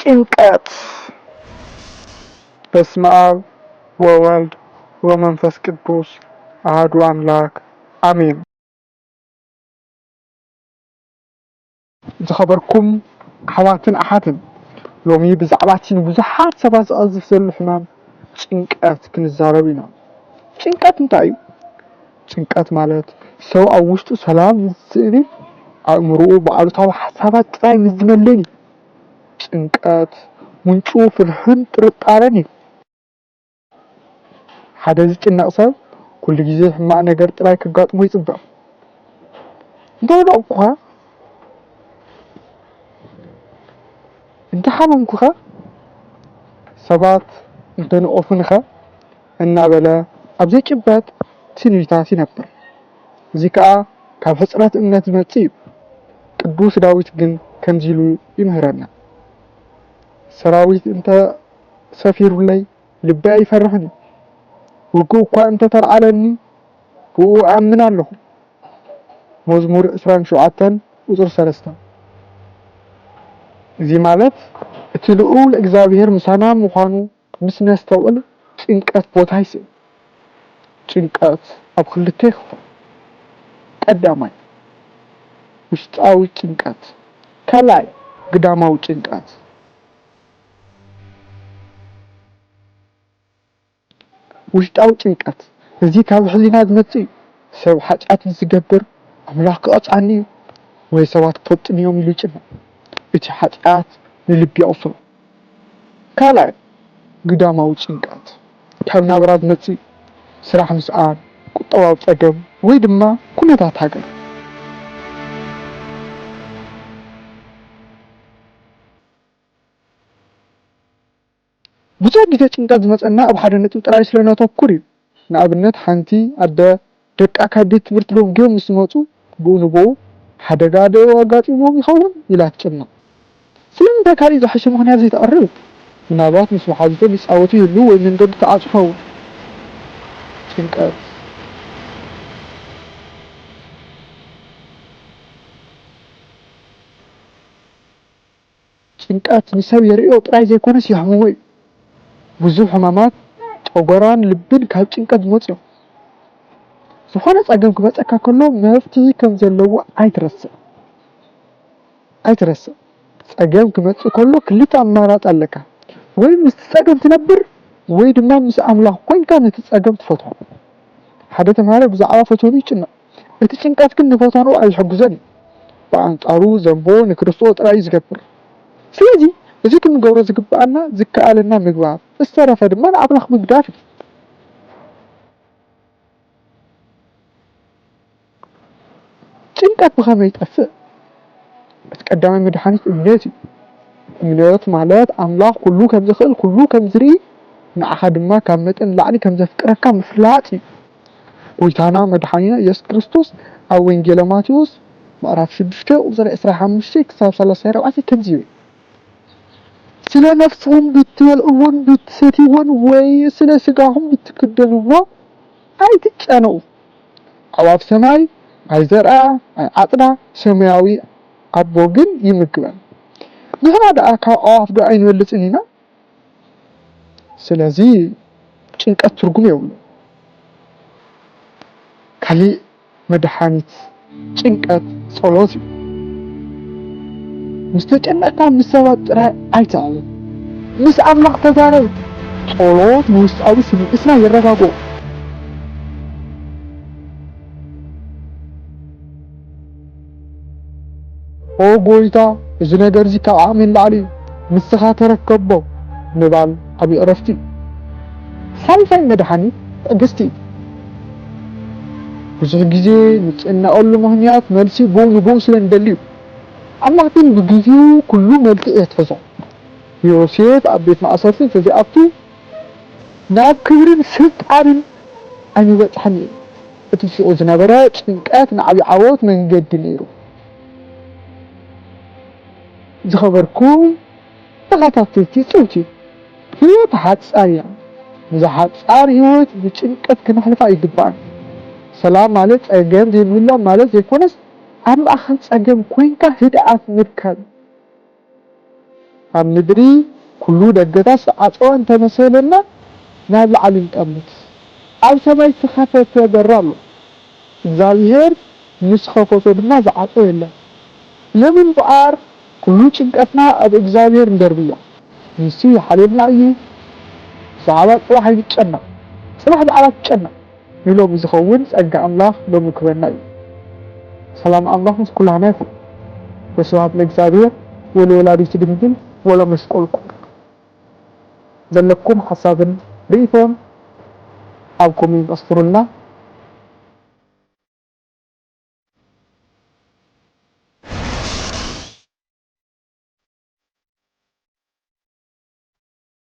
ጭንቀት። በስመ አብ ወወልድ ወመንፈስ ቅዱስ አሐዱ አምላክ አሜን። ዝኸበርኩም ኣሕዋትን ኣሓትን ሎሚ ብዛዕባ ብዙሓት ሰባት ዝቐዝፍ ዘሎ ሕማም ጭንቀት ክንዛረብ ኢና። ጭንቀት እንታይ እዩ? ጭንቀት ማለት ሰብ ኣብ ውሽጡ ሰላም ዝስእን ኣእምሮኡ ብኣሉታዊ ሓሳባት ጥራይ ዝመልእ እዩ። ጭንቀት ምንጩ ፍርሕን ጥርጣረን እዩ። ሓደ ዝጭነቕ ሰብ ኩሉ ግዜ ሕማቕ ነገር ጥራይ ከጋጥሞ ይፅበቕ። እንተወደቕኩ ኸ እንተሓመምኩ ኸ ሰባት እንተነቐፉኒ ኸ እናበለ ኣብ ዘይጭበጥ ትንቢታት ይነብር። እዚ ከዓ ካብ ሕፅረት እምነት ዝመጽእ እዩ። ቅዱስ ዳዊት ግን ከምዚ ኢሉ ይምህረና፣ ሰራዊት እንተሰፊሩለይ ልበይ ኣይፈርሕን፣ ውግእ እኳ እንተተልዓለኒ ብኡ ኣምን ኣለኹ። መዝሙር 27 ቁፅሪ 3። እዚ ማለት እቲ ልዑል እግዚአብሔር ምሳና ምዃኑ ምስ ነስተውዕል ጭንቀት ቦታ ይስእ። ጭንቀት ኣብ ክልተ ይኽፈል። ቀዳማይ ውሽጣዊ ጭንቀት፣ ካልኣይ ግዳማዊ ጭንቀት። ውሽጣዊ ጭንቀት እዚ ካብ ሕሊና ዝመጽእ እዩ። ሰብ ሓጢኣት ዝገብር ኣምላኽ ክቐፅዓኒ እዩ ወይ ሰባት ክፈጥኑ እዮም ኢሉ ይጭነቕ። እቲ ሓጢኣት ንልቢ የቕስሎ። ካልኣይ ግዳማዊ ጭንቀት ካብ ናብራ ዝመጽእ እዩ። ስራሕ ምስኣን፣ ቁጠባዊ ፀገም ወይ ድማ ኩነታት ሃገር። ብዙሕ ግዜ ጭንቀት ዝመፀና ኣብ ሓደ ነጥቢ ጥራይ ስለነተኩር እዩ። ንኣብነት ሓንቲ ኣደ ደቃ ካብ ቤት ትምህርቲ ዶም ገዮም ምስ መፁ ብኡ ንብኡ ሓደጋ ዶ ኣጋጢሞም ይኸውን ኢላ ትጭነቕ። ስለምንታይ ካሊእ ዝሓሸ ምክንያት ዘይተቐርብ? ምናልባት ምስ መሓዙቶም ይፃወቱ ይህሉ ወይ መንገዲ ተዓፅፎ። ጭንቀት ጭንቀት ንሰብ የርእዮ ጥራይ ዘይኮነስ ይሕምሞ እዩ። ብዙሕ ሕማማት ጨጎራን ልብን ካብ ጭንቀት ዝመፁ እዮም። ዝኾነ ፀገም ክበፀካ ከሎ መፍትሒ ከም ዘለዎ ኣይትረስዕ። ፀገም ክመፅእ ከሎ ክልተ ኣማራፂ ኣለካ። ወይ ምስ ፀገም ትነብር ወይ ድማ ምስ ኣምላኽ ኮይንካ ነቲ ፀገም ትፈትሖ። ሓደ ተምሃራይ ብዛዕባ ፈተኑ ይጭነቕ። እቲ ጭንቀት ግን ንፈተኑ ኣይሕግዞን። ብኣንጻሩ ዘንቦ ንክርስቶስ ጥራይ ዝገብር። ስለዚ እዚ ክንገብሮ ዝግባአና ዝከኣለና ምግባር፣ ዝተረፈ ድማ ንኣምላኽ ምግዳፍ እዩ። ጭንቀት ብኸመይ ይጠፍእ? እቲ ቀዳማይ መድሓኒት እምነት እዩ። እምነት ማለት ኣምላኽ ኩሉ ከም ዝኽእል ኩሉ ከም ዝርኢ ንዓኻ ድማ ካብ መጠን ንላዕሊ ከም ዘፍቅረካ ምፍላጥ እዩ። ጎይታና መድሓኒና ኢየሱስ ክርስቶስ ኣብ ወንጌለ ማቴዎስ ምዕራፍ 6 ቁፅሪ 25 ክሳብ 34 ከምዚ ይብል፣ ስለ ነፍስኩም ብትበልዕዎን ብትሰትይዎን ወይ ስለ ስጋኹም ብትክደንዎ ኣይትጨነቁ። ኣዕዋፍ ሰማይ ኣይዘርኣ ኣይዓፅዳ፣ ሰማያዊ ኣቦ ግን ይምግበን። ንሕና ደኣ ካብ ኣዕዋፍ ዶ ኣይንበልፅን ኢና? ስለዚ ጭንቀት ትርጉም የብሉን። ካሊእ መድሓኒት ጭንቀት ጸሎት እዩ። ምስ ተጨነቕካ ምስ ሰባት ጥራይ ኣይተዛረብ፣ ምስ ኣምላኽ ተዛረብ። ጸሎት ንውሽጣዊ ስምዒትና የረጋግኦ። ኦ ጎይታ እዚ ነገር እዚ ካብ ዓቕሚ ንላዕሊ እዩ ንስኻ ተረከቦ ምባል ዓብዪ ዕረፍቲ እዩ። ሳልሳይ መድሓኒት ትዕግስቲ እዩ። ብዙሕ ግዜ ንጭነቐሉ ምክንያት መልሲ ብኡ ንብኡ ስለ ንደሊ እዩ። ኣምላኽ ግን ብግዚኡ ኩሉ መልክዕ የትሕዞ። ዮሴፍ ኣብ ቤት ማእሰርቲ ተዚኣቱ ናብ ክብርን ስልጣንን ኣይምበፅሐኒ እዩ። እቲ ሽዑ ዝነበረ ጭንቀት ንዓብዪ ዓወት መንገዲ ነይሩ። ዝኸበርኩም ተኸታተልቲ ፅውቲ ህይወት ሓፃር እያ። ነዛ ሓፃር ህይወት ብጭንቀት ክነሕልፋ ይግባእና። ሰላም ማለት ፀገም ዘይምህላው ማለት ዘይኮነስ ኣብ ማእኸል ፀገም ኮይንካ ህድኣት ምርካብ። ኣብ ምድሪ ኩሉ ደገታት ኣጽዋን እንተመሰለና ናብ ላዕሊ ንጠምት ኣብ ሰማይ ተኸፈተ በር ኣሎ እግዚአብሔር ምስ ከፈቶ ድማ ዝዓጾ የለን ለምን በኣር ኩሉ ጭንቀትና ኣብ እግዚአብሔር እንደርብያ ንሱ ይሓልልና እዩ ሰዓባ ጽባሕ ይጨነቅ ጽባሕ በዓላ ትጨነቅ ኢሎም ዝኸውን ጸጋ ኣምላኽ ሎም ክበና እዩ ሰላም ኣምላኽ ምስ ኩላና ይኹን ወስብሐት ለእግዚአብሔር ወለወላዲቱ ድንግል ወለመስቀሉ ክቡር ዘለኩም ሐሳብን ርኢቶን ኣብ ኮሜንት ኣስፍሩልና